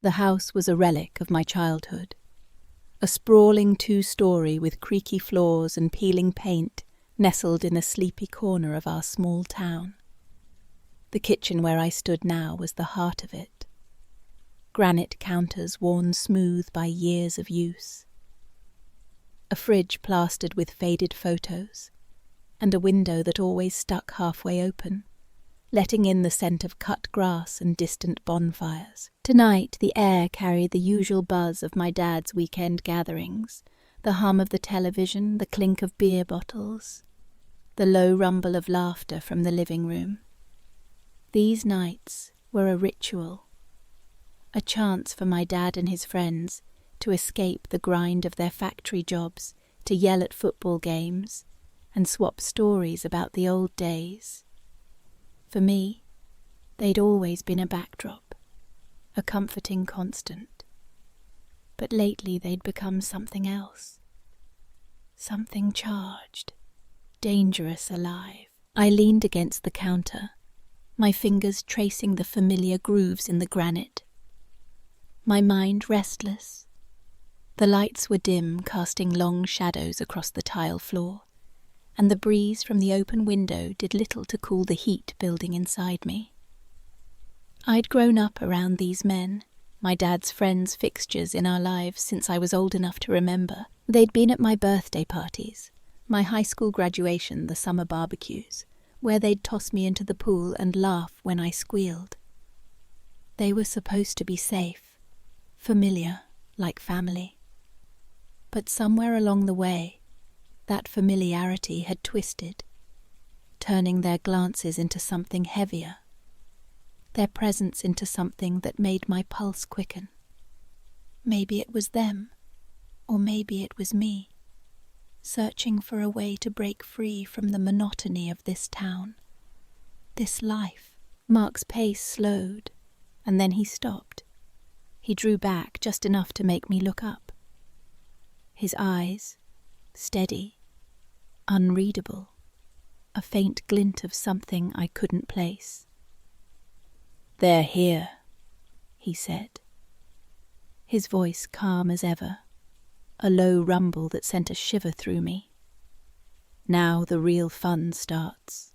The house was a relic of my childhood. A sprawling 2-story with creaky floors and peeling paint nestled in a sleepy corner of our small town. The kitchen where I stood now was the heart of it. Granite counters worn smooth by years of use. A fridge plastered with faded photos, and a window that always stuck halfway open, letting in the scent of cut grass and distant bonfires. Tonight the air carried the usual buzz of my dad's weekend gatherings, the hum of the television, the clink of beer bottles, the low rumble of laughter from the living room. These nights were a ritual, a chance for my dad and his friends to escape the grind of their factory jobs, to yell at football games, and swap stories about the old days. For me, they'd always been a backdrop, a comforting constant. But lately they'd become something else. Something charged, dangerous alive. I leaned against the counter, my fingers tracing the familiar grooves in the granite. My mind restless. The lights were dim, casting long shadows across the tile floor, and the breeze from the open window did little to cool the heat building inside me. I'd grown up around these men, my dad's friends, fixtures in our lives since I was old enough to remember. They'd been at my birthday parties, my high school graduation, the summer barbecues, where they'd toss me into the pool and laugh when I squealed. They were supposed to be safe, familiar, like family. But somewhere along the way, that familiarity had twisted, turning their glances into something heavier, their presence into something that made my pulse quicken. Maybe it was them, or maybe it was me, searching for a way to break free from the monotony of this town, this life. Mark's pace slowed, and then he stopped. He drew back just enough to make me look up. His eyes, steady, unreadable, a faint glint of something I couldn't place. "They're here," he said. His voice calm as ever, a low rumble that sent a shiver through me. "Now the real fun starts."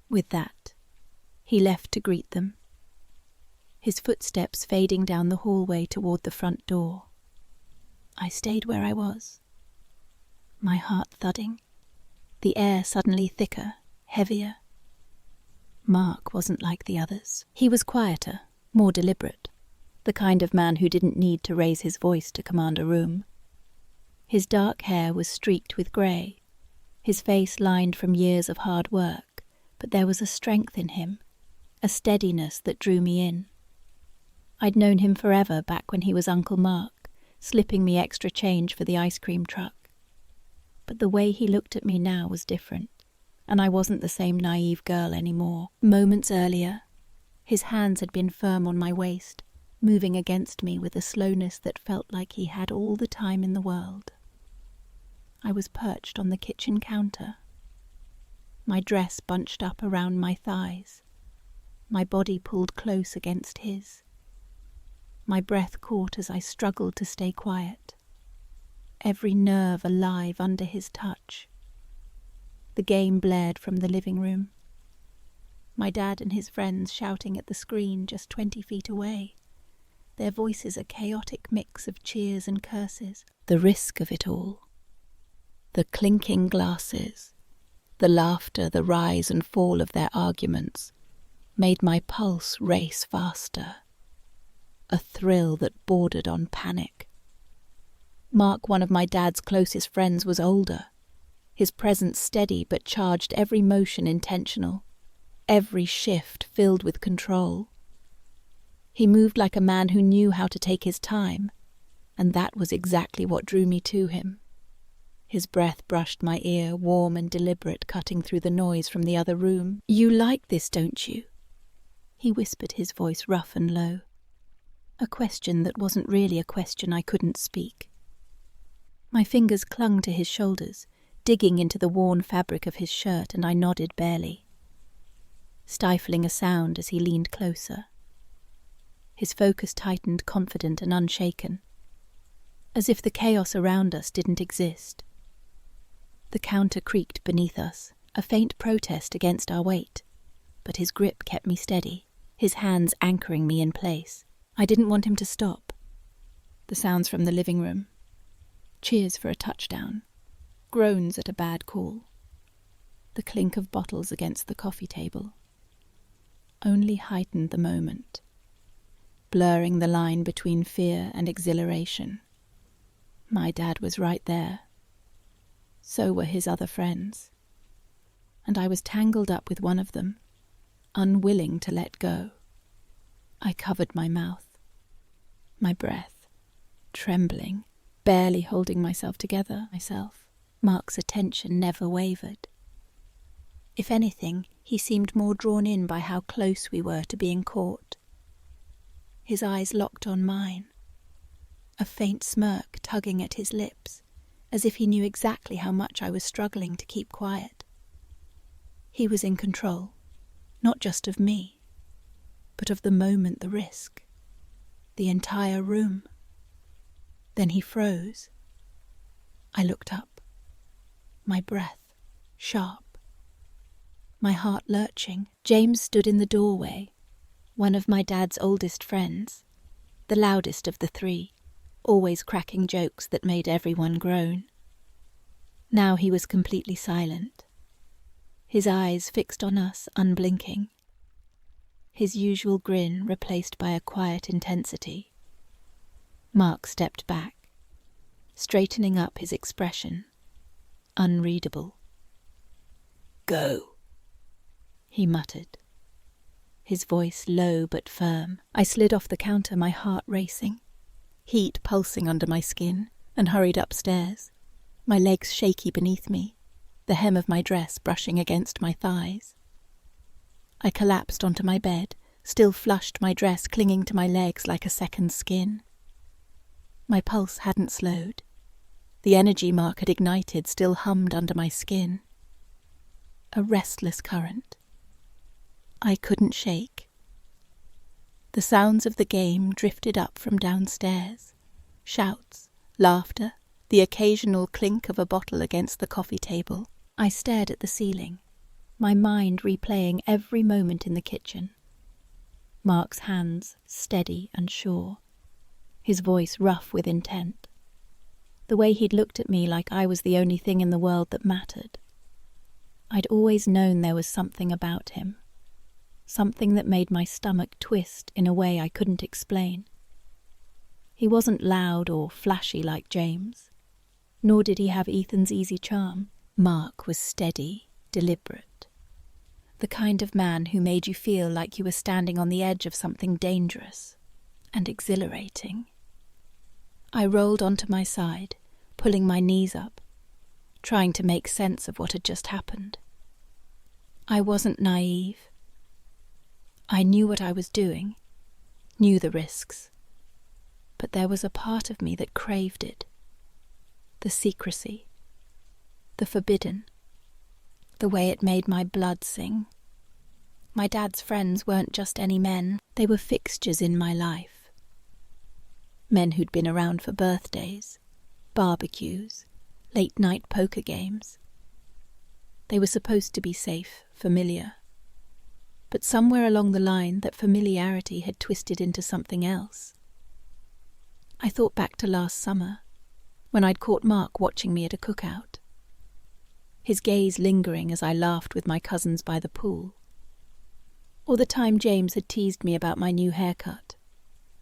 With that, he left to greet them, his footsteps fading down the hallway toward the front door. I stayed where I was, my heart thudding, the air suddenly thicker, heavier. Mark wasn't like the others. He was quieter, more deliberate, the kind of man who didn't need to raise his voice to command a room. His dark hair was streaked with grey, his face lined from years of hard work, but there was a strength in him, a steadiness that drew me in. I'd known him forever back when he was Uncle Mark, slipping me extra change for the ice cream truck. But the way he looked at me now was different, and I wasn't the same naive girl anymore. Moments earlier, his hands had been firm on my waist, moving against me with a slowness that felt like he had all the time in the world. I was perched on the kitchen counter, my dress bunched up around my thighs, my body pulled close against his. My breath caught as I struggled to stay quiet, every nerve alive under his touch. The game blared from the living room. My dad and his friends shouting at the screen just 20 feet away, their voices a chaotic mix of cheers and curses. The risk of it all, the clinking glasses, the laughter, the rise and fall of their arguments, made my pulse race faster. A thrill that bordered on panic. Mark, one of my dad's closest friends, was older, his presence steady but charged, every motion intentional, every shift filled with control. He moved like a man who knew how to take his time, and that was exactly what drew me to him. His breath brushed my ear, warm and deliberate, cutting through the noise from the other room. "You like this, don't you?" He whispered, his voice rough and low. A question that wasn't really a question I couldn't speak. My fingers clung to his shoulders, digging into the worn fabric of his shirt, and I nodded barely, stifling a sound as he leaned closer. his focus tightened, confident and unshaken, as if the chaos around us didn't exist. The counter creaked beneath us, a faint protest against our weight, but his grip kept me steady, his hands anchoring me in place. I didn't want him to stop. The sounds from the living room, cheers for a touchdown, groans at a bad call, the clink of bottles against the coffee table, only heightened the moment, blurring the line between fear and exhilaration. My dad was right there. So were his other friends. And I was tangled up with one of them, unwilling to let go. I covered my mouth, my breath, trembling, barely holding myself together. Mark's attention never wavered. If anything, he seemed more drawn in by how close we were to being caught. His eyes locked on mine, a faint smirk tugging at his lips, as if he knew exactly how much I was struggling to keep quiet. He was in control, not just of me, but of the moment, the risk, the entire room. Then he froze. I looked up, my breath sharp, my heart lurching. James stood in the doorway, one of my dad's oldest friends, the loudest of the three, always cracking jokes that made everyone groan. Now he was completely silent, his eyes fixed on us, unblinking, his usual grin replaced by a quiet intensity. Mark stepped back, straightening up his expression, unreadable. "Go," he muttered, his voice low but firm. I slid off the counter, my heart racing, heat pulsing under my skin, and hurried upstairs, my legs shaky beneath me, the hem of my dress brushing against my thighs. I collapsed onto my bed, still flushed, my dress clinging to my legs like a second skin. My pulse hadn't slowed. The energy Mark had ignited still hummed under my skin. A restless current. I couldn't shake. The sounds of the game drifted up from downstairs. Shouts, laughter, the occasional clink of a bottle against the coffee table. I stared at the ceiling, my mind replaying every moment in the kitchen. Mark's hands steady and sure, his voice rough with intent. The way he'd looked at me like I was the only thing in the world that mattered. I'd always known there was something about him, something that made my stomach twist in a way I couldn't explain. He wasn't loud or flashy like James, nor did he have Ethan's easy charm. Mark was steady, deliberate, the kind of man who made you feel like you were standing on the edge of something dangerous and exhilarating. I rolled onto my side, pulling my knees up, trying to make sense of what had just happened. I wasn't naive. I knew what I was doing, knew the risks, but there was a part of me that craved it. The secrecy, the forbidden, the way it made my blood sing. My dad's friends weren't just any men, they were fixtures in my life. Men who'd been around for birthdays, barbecues, late-night poker games. They were supposed to be safe, familiar. But somewhere along the line, that familiarity had twisted into something else. I thought back to last summer, when I'd caught Mark watching me at a cookout, his gaze lingering as I laughed with my cousins by the pool. Or the time James had teased me about my new haircut,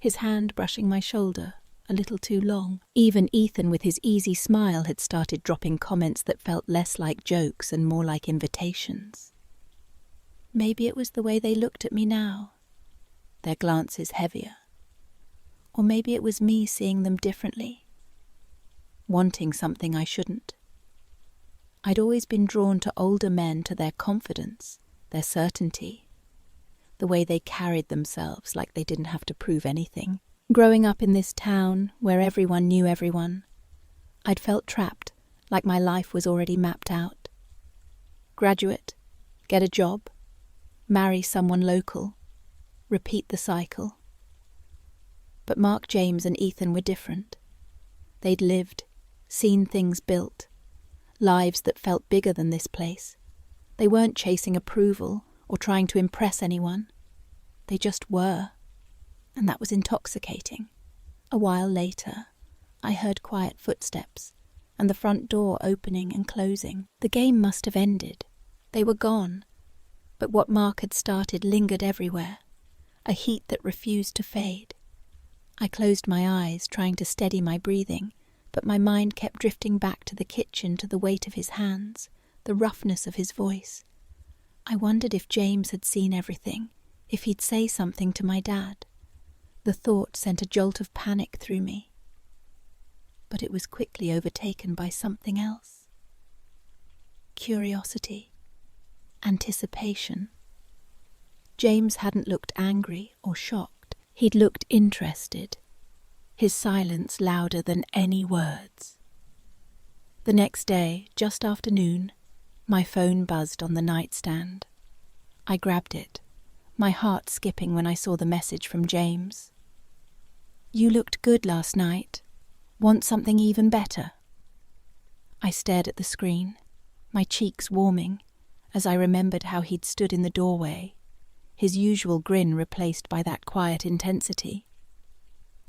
his hand brushing my shoulder, a little too long. Even Ethan with his easy smile had started dropping comments that felt less like jokes and more like invitations. Maybe it was the way they looked at me now, their glances heavier. Or maybe it was me seeing them differently, wanting something I shouldn't. I'd always been drawn to older men, to their confidence, their certainty, the way they carried themselves like they didn't have to prove anything. Growing up in this town where everyone knew everyone, I'd felt trapped, like my life was already mapped out. Graduate, get a job, marry someone local, repeat the cycle. But Mark, James and Ethan were different. They'd lived, seen things built, lives that felt bigger than this place. They weren't chasing approval or trying to impress anyone. They just were. And that was intoxicating. A while later, I heard quiet footsteps and the front door opening and closing. The game must have ended. They were gone. But what Mark had started lingered everywhere, a heat that refused to fade. I closed my eyes, trying to steady my breathing, but my mind kept drifting back to the kitchen, to the weight of his hands, the roughness of his voice. I wondered if James had seen everything, if he'd say something to my dad. The thought sent a jolt of panic through me. But it was quickly overtaken by something else. Curiosity. Anticipation. James hadn't looked angry or shocked. He'd looked interested, his silence louder than any words. The next day, just after noon, my phone buzzed on the nightstand. I grabbed it, my heart skipping when I saw the message from James. "You looked good last night. Want something even better?" I stared at the screen, my cheeks warming, as I remembered how he'd stood in the doorway, his usual grin replaced by that quiet intensity.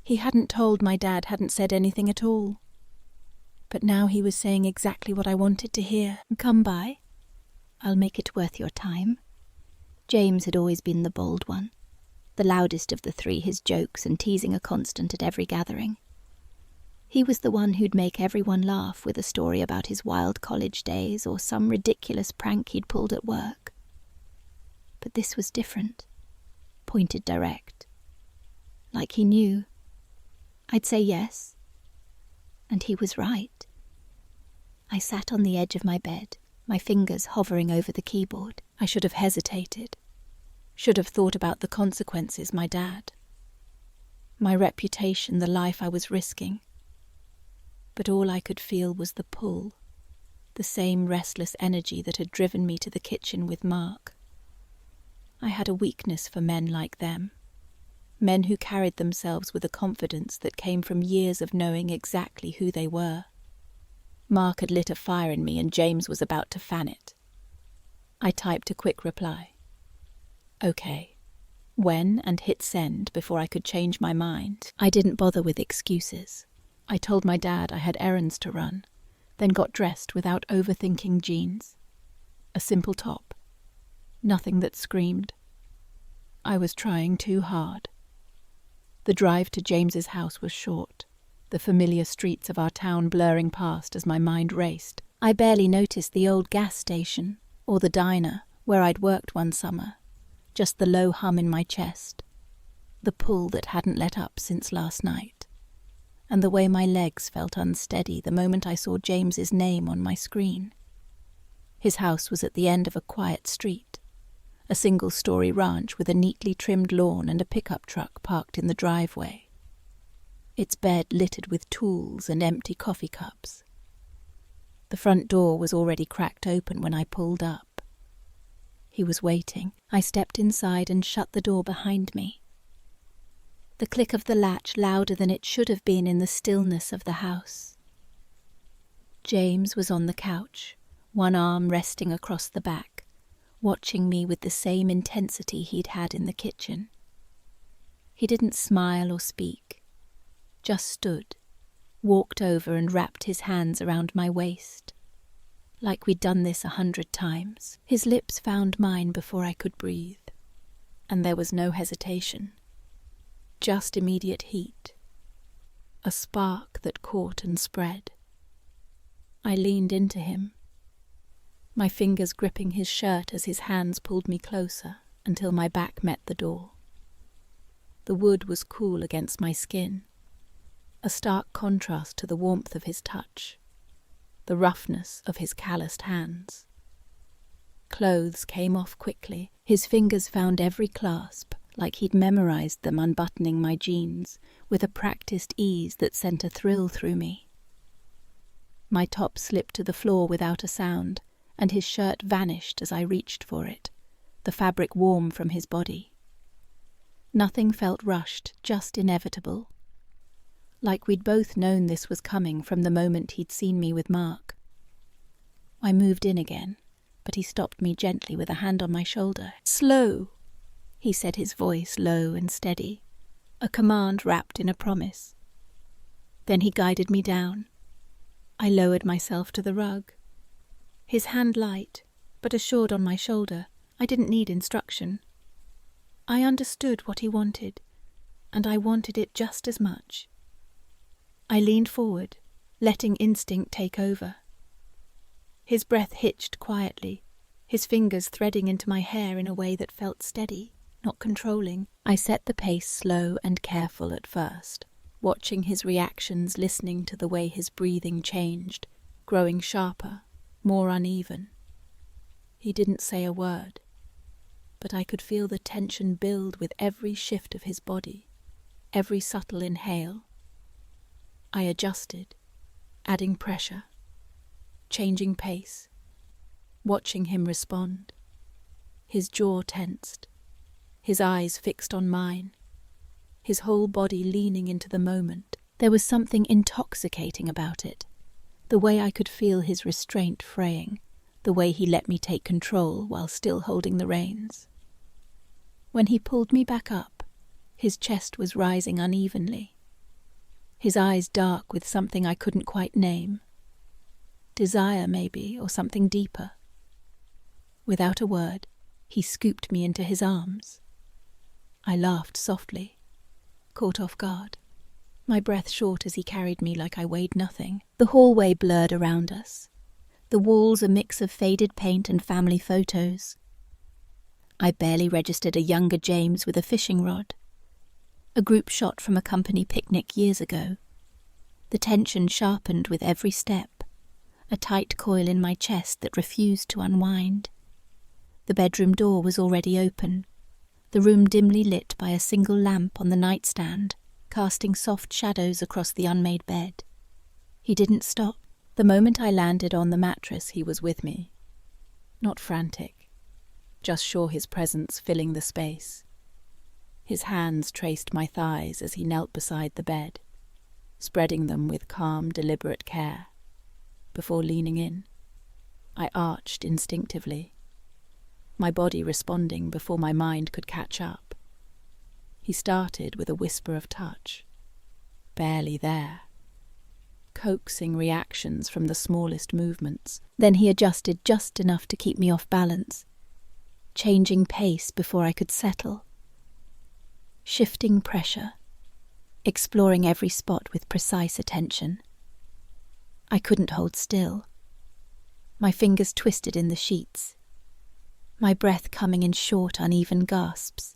He hadn't told my dad, hadn't said anything at all. But now he was saying exactly what I wanted to hear. "Come by. I'll make it worth your time." James had always been the bold one, the loudest of the three, his jokes and teasing a constant at every gathering. He was the one who'd make everyone laugh with a story about his wild college days or some ridiculous prank he'd pulled at work. But this was different, pointed direct. Like he knew. I'd say yes. And he was right. I sat on the edge of my bed, my fingers hovering over the keyboard. I should have hesitated. Should have thought about the consequences, my dad. My reputation, the life I was risking. But all I could feel was the pull, the same restless energy that had driven me to the kitchen with Mark. I had a weakness for men like them, men who carried themselves with a confidence that came from years of knowing exactly who they were. Mark had lit a fire in me and James was about to fan it. I typed a quick reply. "Okay." When, and hit send before I could change my mind. I didn't bother with excuses. I told my dad I had errands to run, then got dressed without overthinking jeans. A simple top. Nothing that screamed. I was trying too hard. The drive to James's house was short, the familiar streets of our town blurring past as my mind raced. I barely noticed the old gas station, or the diner where I'd worked one summer, just the low hum in my chest, the pull that hadn't let up since last night, and the way my legs felt unsteady the moment I saw James's name on my screen. His house was at the end of a quiet street, a single-story ranch with a neatly trimmed lawn and a pickup truck parked in the driveway. Its bed littered with tools and empty coffee cups. The front door was already cracked open when I pulled up. He was waiting. I stepped inside and shut the door behind me. The click of the latch louder than it should have been in the stillness of the house. James was on the couch, one arm resting across the back, watching me with the same intensity he'd had in the kitchen. He didn't smile or speak, just stood, walked over and wrapped his hands around my waist, like we'd done this 100 times. His lips found mine before I could breathe, and there was no hesitation. Just immediate heat, a spark that caught and spread. I leaned into him, my fingers gripping his shirt as his hands pulled me closer until my back met the door. The wood was cool against my skin, a stark contrast to the warmth of his touch, the roughness of his calloused hands. Clothes came off quickly. His fingers found every clasp, like he'd memorized them, unbuttoning my jeans with a practiced ease that sent a thrill through me. My top slipped to the floor without a sound, and his shirt vanished as I reached for it, the fabric warm from his body. Nothing felt rushed, just inevitable. Like we'd both known this was coming from the moment he'd seen me with Mark. I moved in again, but he stopped me gently with a hand on my shoulder. "Slow," he said, his voice low and steady, a command wrapped in a promise. Then he guided me down. I lowered myself to the rug. His hand light, but assured on my shoulder. I didn't need instruction. I understood what he wanted, and I wanted it just as much. I leaned forward, letting instinct take over. His breath hitched quietly, his fingers threading into my hair in a way that felt steady, not controlling. I set the pace slow and careful at first, watching his reactions, listening to the way his breathing changed, growing sharper, more uneven. He didn't say a word, but I could feel the tension build with every shift of his body, every subtle inhale. I adjusted, adding pressure, changing pace, watching him respond. His jaw tensed, his eyes fixed on mine, his whole body leaning into the moment. There was something intoxicating about it, the way I could feel his restraint fraying, the way he let me take control while still holding the reins. When he pulled me back up, his chest was rising unevenly, his eyes dark with something I couldn't quite name. Desire, maybe, or something deeper. Without a word, he scooped me into his arms. I laughed softly, caught off guard, my breath short as he carried me like I weighed nothing. The hallway blurred around us, the walls a mix of faded paint and family photos. I barely registered a younger James with a fishing rod, a group shot from a company picnic years ago. The tension sharpened with every step, a tight coil in my chest that refused to unwind. The bedroom door was already open, the room dimly lit by a single lamp on the nightstand, casting soft shadows across the unmade bed. He didn't stop. The moment I landed on the mattress, he was with me. Not frantic, just sure his presence filling the space. His hands traced my thighs as he knelt beside the bed, spreading them with calm, deliberate care. Before leaning in, I arched instinctively, my body responding before my mind could catch up. He started with a whisper of touch, barely there, coaxing reactions from the smallest movements. Then he adjusted just enough to keep me off balance, changing pace before I could settle, shifting pressure, exploring every spot with precise attention. I couldn't hold still. My fingers twisted in the sheets, my breath coming in short, uneven gasps.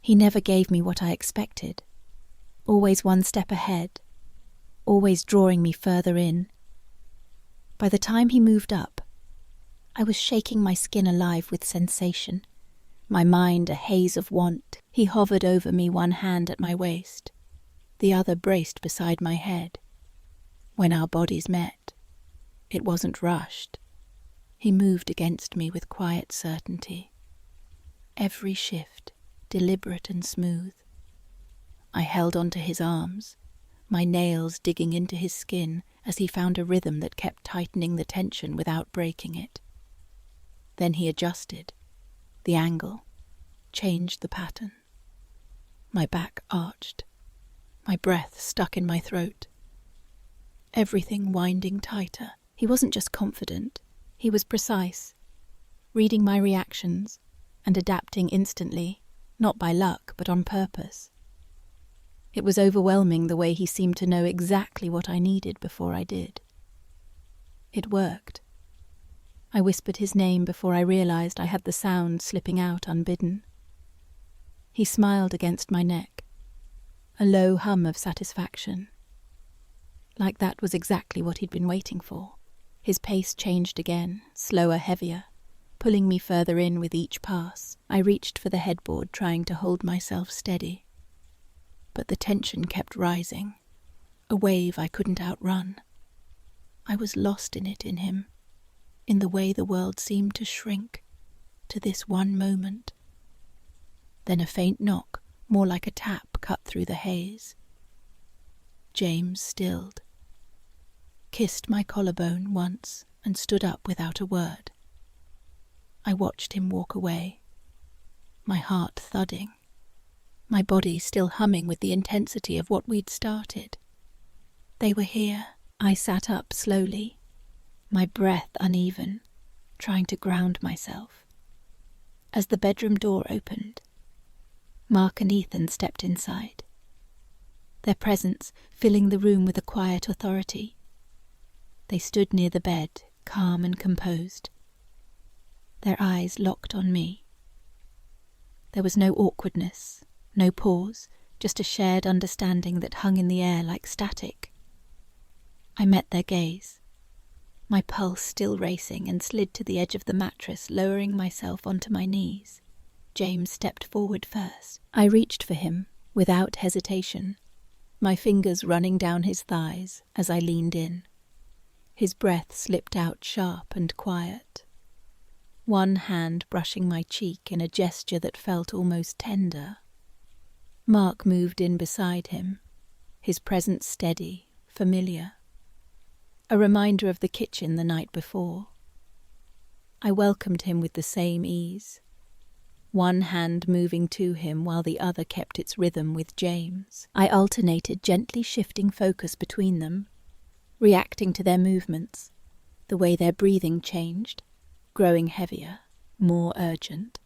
He never gave me what I expected, always one step ahead, always drawing me further in. By the time he moved up, I was shaking my skin alive with sensation, my mind a haze of want. He hovered over me, one hand at my waist, the other braced beside my head. When our bodies met, it wasn't rushed. He moved against me with quiet certainty, every shift deliberate and smooth. I held onto his arms, my nails digging into his skin as he found a rhythm that kept tightening the tension without breaking it. Then he adjusted, the angle, changed the pattern. My back arched, my breath stuck in my throat, everything winding tighter. He wasn't just confident, he was precise, reading my reactions and adapting instantly, not by luck but on purpose. It was overwhelming the way he seemed to know exactly what I needed before I did. It worked. I whispered his name before I realized I had the sound slipping out unbidden. He smiled against my neck, a low hum of satisfaction. Like that was exactly what he'd been waiting for. His pace changed again, slower, heavier, pulling me further in with each pass. I reached for the headboard, trying to hold myself steady. But the tension kept rising, a wave I couldn't outrun. I was lost in it, in him, in the way the world seemed to shrink to this one moment. Then a faint knock, more like a tap, cut through the haze. James stilled, kissed my collarbone once, and stood up without a word. I watched him walk away, my heart thudding, my body still humming with the intensity of what we'd started. They were here. I sat up slowly, my breath uneven, trying to ground myself. As the bedroom door opened, Mark and Ethan stepped inside, their presence filling the room with a quiet authority. They stood near the bed, calm and composed, their eyes locked on me. There was no awkwardness, no pause, just a shared understanding that hung in the air like static. I met their gaze, my pulse still racing, and slid to the edge of the mattress, lowering myself onto my knees. James stepped forward first. I reached for him, without hesitation, my fingers running down his thighs as I leaned in. His breath slipped out sharp and quiet, one hand brushing my cheek in a gesture that felt almost tender. Mark moved in beside him, his presence steady, familiar, a reminder of the kitchen the night before. I welcomed him with the same ease, one hand moving to him while the other kept its rhythm with James. I alternated, gently shifting focus between them, reacting to their movements, the way their breathing changed, growing heavier, more urgent.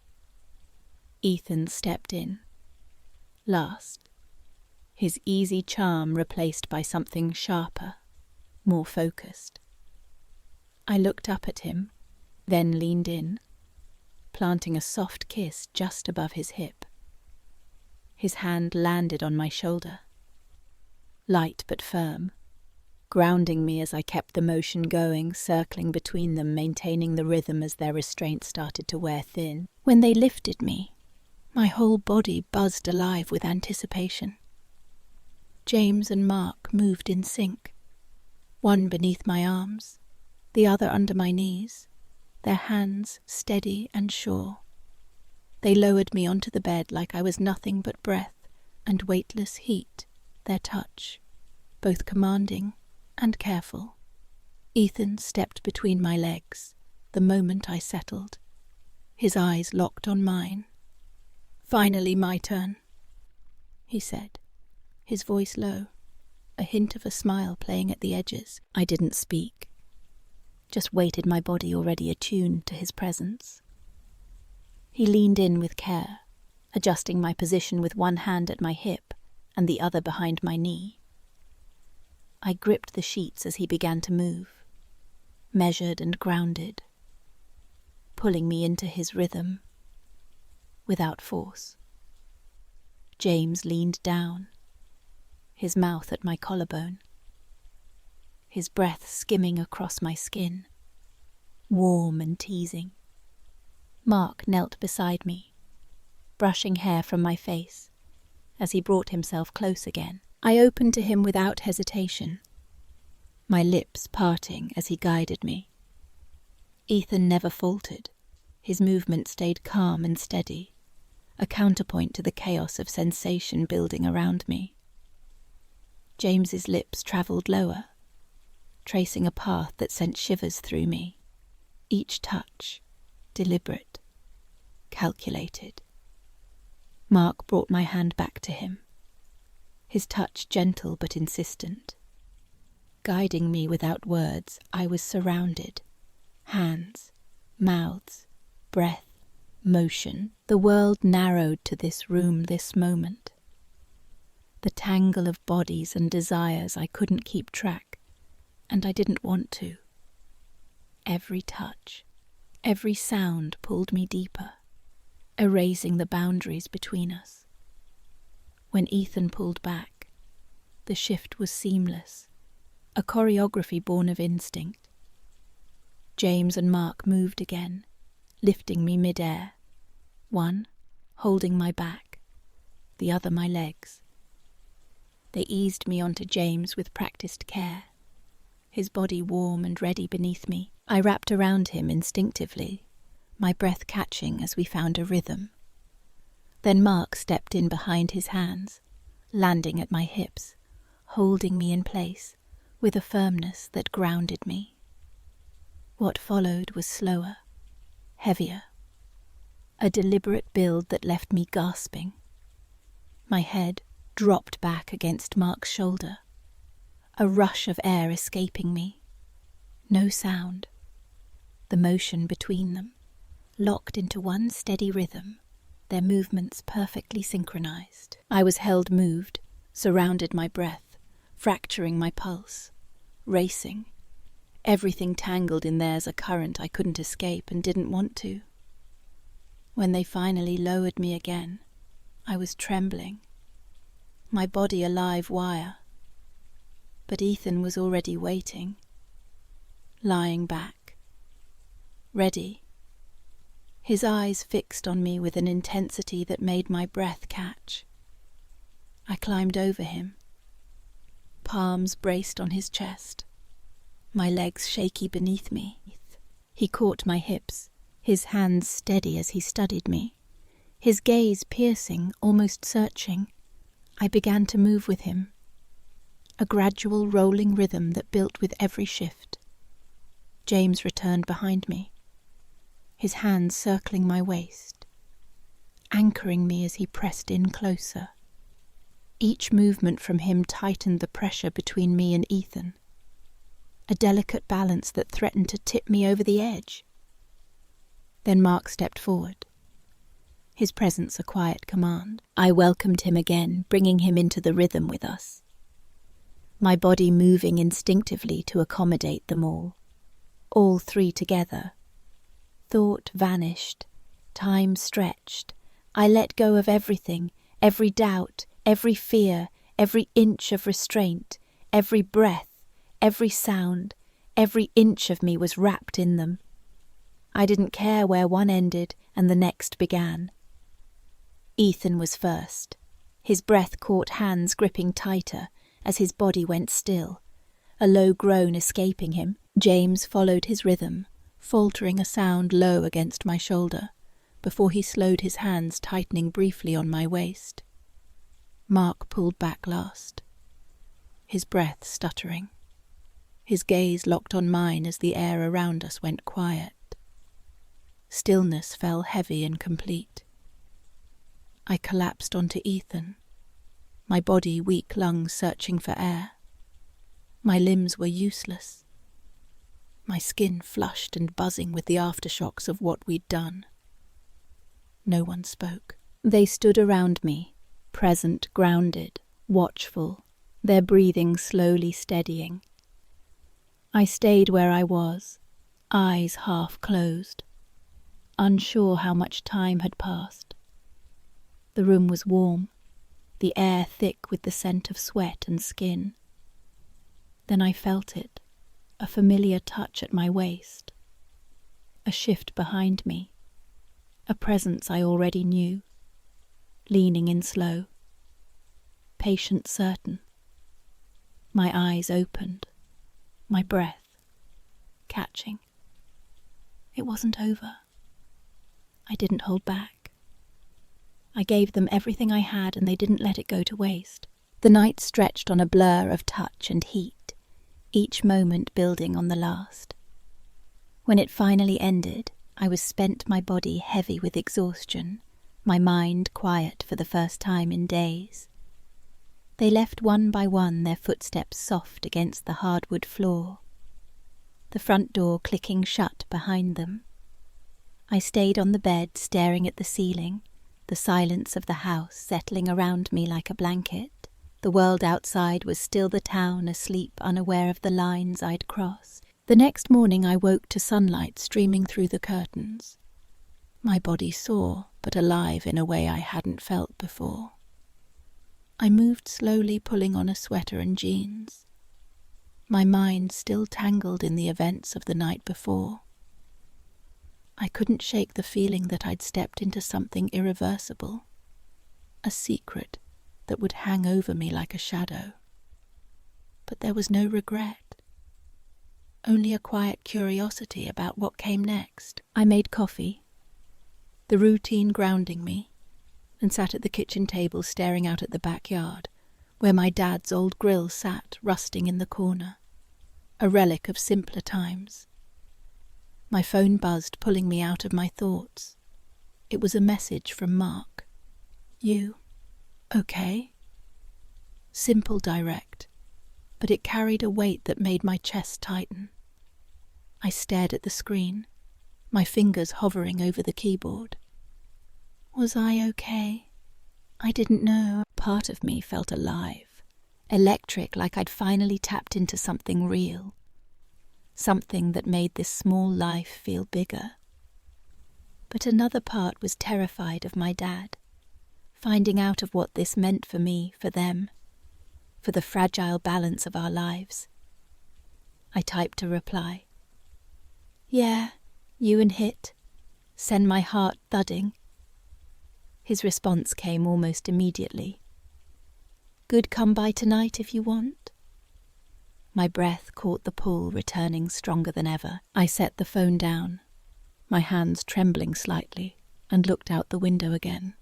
Ethan stepped in, last, his easy charm replaced by something sharper, more focused. I looked up at him, then leaned in, planting a soft kiss just above his hip. His hand landed on my shoulder, light but firm, grounding me as I kept the motion going, circling between them, maintaining the rhythm as their restraint started to wear thin. When they lifted me, my whole body buzzed alive with anticipation. James and Mark moved in sync, one beneath my arms, the other under my knees, their hands steady and sure. They lowered me onto the bed like I was nothing but breath and weightless heat, their touch, both commanding and careful. Ethan stepped between my legs the moment I settled, his eyes locked on mine. "Finally my turn," he said, his voice low, a hint of a smile playing at the edges. I didn't speak, just waited, my body already attuned to his presence. He leaned in with care, adjusting my position with one hand at my hip and the other behind my knee. I gripped the sheets as he began to move, measured and grounded, pulling me into his rhythm, without force. James leaned down, his mouth at my collarbone, his breath skimming across my skin, warm and teasing. Mark knelt beside me, brushing hair from my face, as he brought himself close again. I opened to him without hesitation, my lips parting as he guided me. Ethan never faltered. His movement stayed calm and steady, a counterpoint to the chaos of sensation building around me. James's lips travelled lower, tracing a path that sent shivers through me, each touch deliberate, calculated. Mark brought my hand back to him, his touch gentle but insistent. Guiding me without words, I was surrounded. Hands, mouths, breath, motion. The world narrowed to this room, this moment. The tangle of bodies and desires I couldn't keep track, and I didn't want to. Every touch, every sound pulled me deeper, erasing the boundaries between us. When Ethan pulled back, the shift was seamless, a choreography born of instinct. James and Mark moved again, lifting me mid-air, one holding my back, the other my legs. They eased me onto James with practiced care, his body warm and ready beneath me. I wrapped around him instinctively, my breath catching as we found a rhythm. Then Mark stepped in behind his hands, landing at my hips, holding me in place with a firmness that grounded me. What followed was slower, heavier, a deliberate build that left me gasping. My head dropped back against Mark's shoulder, a rush of air escaping me. No sound. The motion between them, locked into one steady rhythm, their movements perfectly synchronized. I was held moved, surrounded my breath, fracturing my pulse, racing, everything tangled in theirs, a current I couldn't escape and didn't want to. When they finally lowered me again, I was trembling, my body a live wire. But Ethan was already waiting, lying back, ready, his eyes fixed on me with an intensity that made my breath catch. I climbed over him, palms braced on his chest, my legs shaky beneath me. He caught my hips, his hands steady as he studied me, his gaze piercing, almost searching. I began to move with him, a gradual rolling rhythm that built with every shift. James returned behind me, his hands circling my waist, anchoring me as he pressed in closer. Each movement from him tightened the pressure between me and Ethan, a delicate balance that threatened to tip me over the edge. Then Mark stepped forward, his presence a quiet command. I welcomed him again, bringing him into the rhythm with us, my body moving instinctively to accommodate them all three together. Thought vanished, time stretched. I let go of everything, every doubt, every fear, every inch of restraint, every breath, every sound, every inch of me was wrapped in them. I didn't care where one ended and the next began. Ethan was first, his breath caught hands gripping tighter as his body went still, a low groan escaping him. James followed his rhythm, faltering a sound low against my shoulder, before he slowed his hands tightening briefly on my waist. Mark pulled back last, his breath stuttering, his gaze locked on mine as the air around us went quiet. Stillness fell heavy and complete. I collapsed onto Ethan, my body weak lungs searching for air. My limbs were useless, my skin flushed and buzzing with the aftershocks of what we'd done. No one spoke. They stood around me, present, grounded, watchful, their breathing slowly steadying. I stayed where I was, eyes half closed, unsure how much time had passed. The room was warm, the air thick with the scent of sweat and skin. Then I felt it, a familiar touch at my waist, a shift behind me, a presence I already knew, leaning in slow, patient, certain. My eyes opened, my breath catching. It wasn't over. I didn't hold back. I gave them everything I had and they didn't let it go to waste. The night stretched on a blur of touch and heat, each moment building on the last. When it finally ended, I was spent, my body heavy with exhaustion, my mind quiet for the first time in days. They left one by one, their footsteps soft against the hardwood floor, the front door clicking shut behind them. I stayed on the bed, staring at the ceiling, the silence of the house settling around me like a blanket. The world outside was still the town, asleep, unaware of the lines I'd crossed. The next morning I woke to sunlight streaming through the curtains. My body sore, but alive in a way I hadn't felt before. I moved slowly, pulling on a sweater and jeans, my mind still tangled in the events of the night before. I couldn't shake the feeling that I'd stepped into something irreversible, a secret that would hang over me like a shadow. But there was no regret, only a quiet curiosity about what came next. I made coffee, the routine grounding me, and sat at the kitchen table staring out at the backyard, where my dad's old grill sat rusting in the corner, a relic of simpler times. My phone buzzed, pulling me out of my thoughts. It was a message from Mark. "You okay?" Simple, direct, but it carried a weight that made my chest tighten. I stared at the screen, my fingers hovering over the keyboard. Was I okay? I didn't know. Part of me felt alive, electric, like I'd finally tapped into something real, something that made this small life feel bigger. But another part was terrified of my dad, finding out of what this meant for me, for them, for the fragile balance of our lives. I typed a reply. "Yeah, you and Hit. Send my heart thudding." His response came almost immediately. "Good come by tonight if you want." My breath caught the pull, returning stronger than ever. I set the phone down, my hands trembling slightly, and looked out the window again.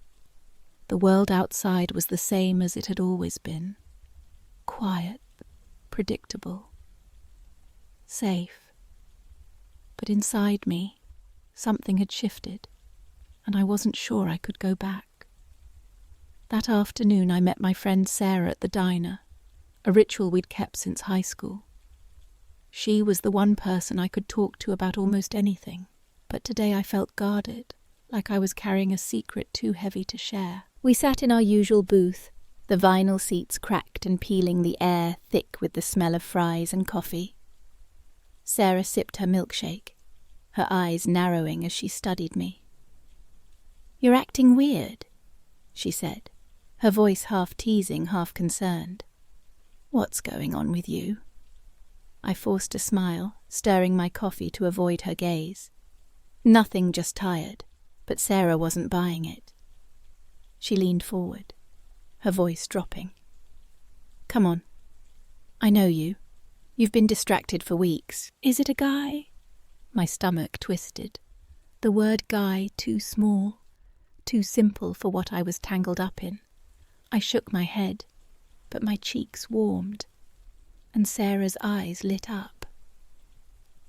The world outside was the same as it had always been. Quiet, predictable, safe. But inside me, something had shifted, and I wasn't sure I could go back. That afternoon I met my friend Sarah at the diner, a ritual we'd kept since high school. She was the one person I could talk to about almost anything, but today I felt guarded, like I was carrying a secret too heavy to share. We sat in our usual booth, the vinyl seats cracked and peeling, the air thick with the smell of fries and coffee. Sarah sipped her milkshake, her eyes narrowing as she studied me. "You're acting weird," she said, her voice half teasing, half concerned. "What's going on with you?" I forced a smile, stirring my coffee to avoid her gaze. Nothing, just tired, but Sarah wasn't buying it. She leaned forward, her voice dropping. "Come on. I know you. You've been distracted for weeks. Is it a guy?" My stomach twisted. The word guy too small, too simple for what I was tangled up in. I shook my head, but my cheeks warmed, and Sarah's eyes lit up.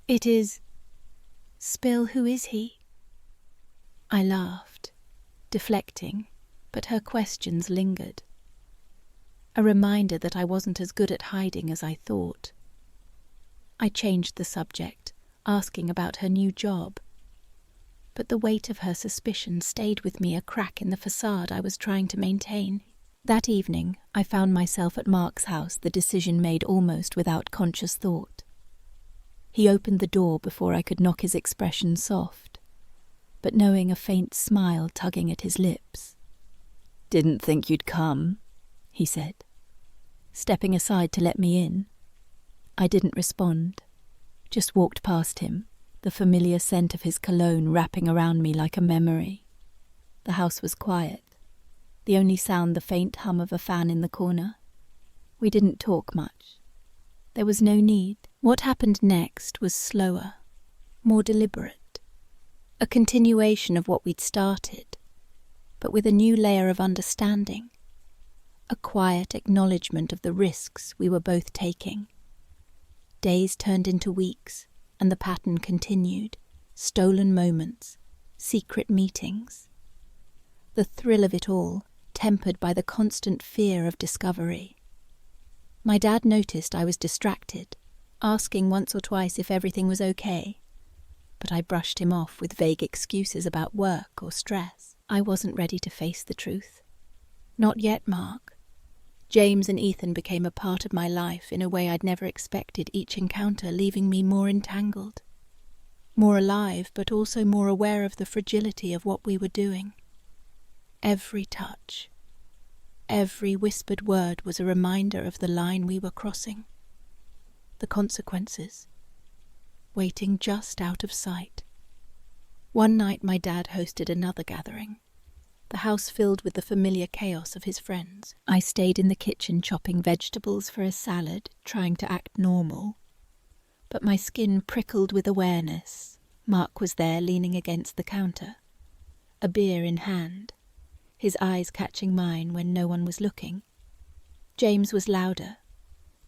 "It is... Spill, who is he?" I laughed, deflecting, but her questions lingered. A reminder that I wasn't as good at hiding as I thought. I changed the subject, asking about her new job. But the weight of her suspicion stayed with me, a crack in the facade I was trying to maintain. That evening, I found myself at Mark's house, the decision made almost without conscious thought. He opened the door before I could knock his expression soft, but knowing a faint smile tugging at his lips. "Didn't think you'd come," he said, stepping aside to let me in. I didn't respond, just walked past him, the familiar scent of his cologne wrapping around me like a memory. The house was quiet, the only sound the faint hum of a fan in the corner. We didn't talk much. There was no need. What happened next was slower, more deliberate, a continuation of what we'd started, but with a new layer of understanding, a quiet acknowledgement of the risks we were both taking. Days turned into weeks, and the pattern continued, stolen moments, secret meetings. The thrill of it all, tempered by the constant fear of discovery. My dad noticed I was distracted, asking once or twice if everything was okay, but I brushed him off with vague excuses about work or stress. I wasn't ready to face the truth. Not yet, Mark. James and Ethan became a part of my life in a way I'd never expected, each encounter leaving me more entangled, more alive, but also more aware of the fragility of what we were doing. Every touch, every whispered word was a reminder of the line we were crossing. The consequences, waiting just out of sight. One night my dad hosted another gathering, the house filled with the familiar chaos of his friends. I stayed in the kitchen chopping vegetables for a salad, trying to act normal. But my skin prickled with awareness. Mark was there leaning against the counter, a beer in hand, his eyes catching mine when no one was looking. James was louder,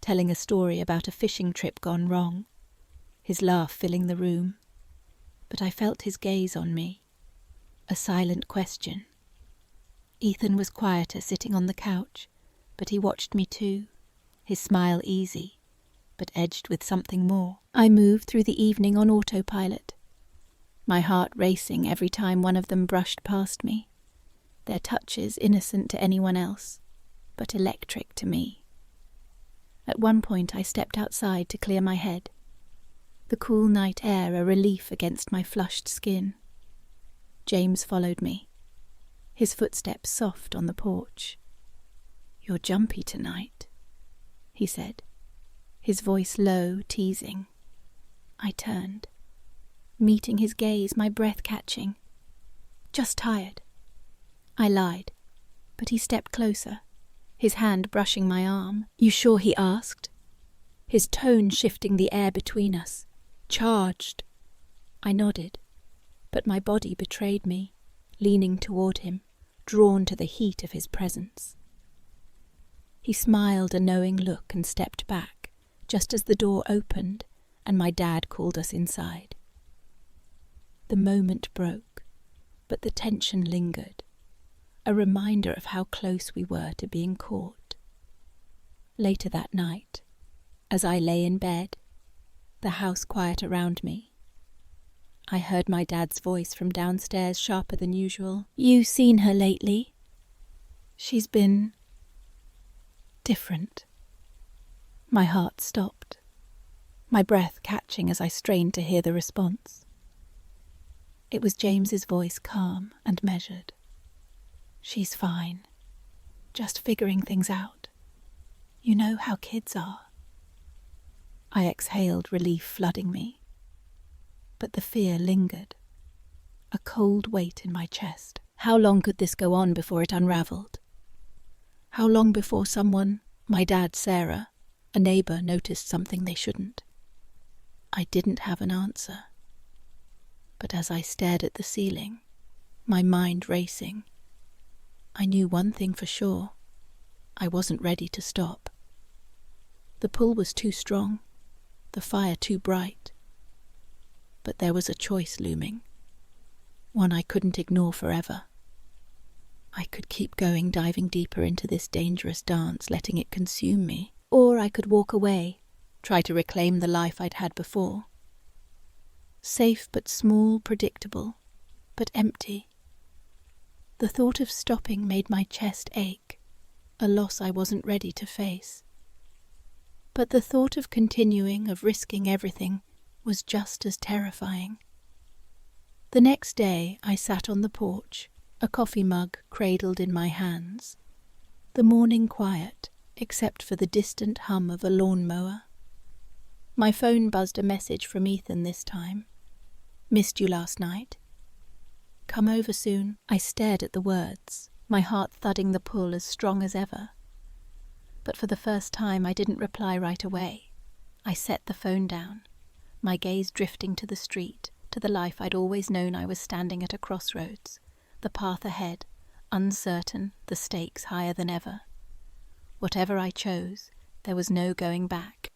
telling a story about a fishing trip gone wrong, his laugh filling the room. But I felt his gaze on me, a silent question. Ethan was quieter, sitting on the couch, but he watched me too, his smile easy, but edged with something more. I moved through the evening on autopilot, my heart racing every time one of them brushed past me, their touches innocent to anyone else, but electric to me. At one point I stepped outside to clear my head, the cool night air a relief against my flushed skin. James followed me, his footsteps soft on the porch. "You're jumpy tonight," he said, his voice low, teasing. I turned, meeting his gaze, my breath catching. "Just tired." I lied, but he stepped closer, his hand brushing my arm. "You sure?" he asked, his tone shifting the air between us. "Charged." I nodded, but my body betrayed me, leaning toward him, drawn to the heat of his presence. He smiled a knowing look and stepped back, just as the door opened and my dad called us inside. The moment broke, but the tension lingered, a reminder of how close we were to being caught. Later that night, as I lay in bed, the house quiet around me, I heard my dad's voice from downstairs, sharper than usual. "You seen her lately? She's been different." My heart stopped, my breath catching as I strained to hear the response. It was James's voice, calm and measured. "She's fine, just figuring things out. You know how kids are." I exhaled, relief flooding me. But the fear lingered, a cold weight in my chest. How long could this go on before it unraveled? How long before someone, my dad, Sarah, a neighbour, noticed something they shouldn't? I didn't have an answer. But as I stared at the ceiling, my mind racing, I knew one thing for sure. I wasn't ready to stop. The pull was too strong, the fire too bright. But there was a choice looming, one I couldn't ignore forever. I could keep going, diving deeper into this dangerous dance, letting it consume me. Or I could walk away, try to reclaim the life I'd had before. Safe but small, predictable, but empty. The thought of stopping made my chest ache, a loss I wasn't ready to face. But the thought of continuing, of risking everything, was just as terrifying. The next day I sat on the porch, a coffee mug cradled in my hands, the morning quiet except for the distant hum of a lawnmower. My phone buzzed a message from Ethan this time. "Missed you last night. Come over soon." I stared at the words, my heart thudding the pull as strong as ever. But for the first time I didn't reply right away. I set the phone down, my gaze drifting to the street, to the life I'd always known. I was standing at a crossroads, the path ahead, uncertain, the stakes higher than ever. Whatever I chose, there was no going back.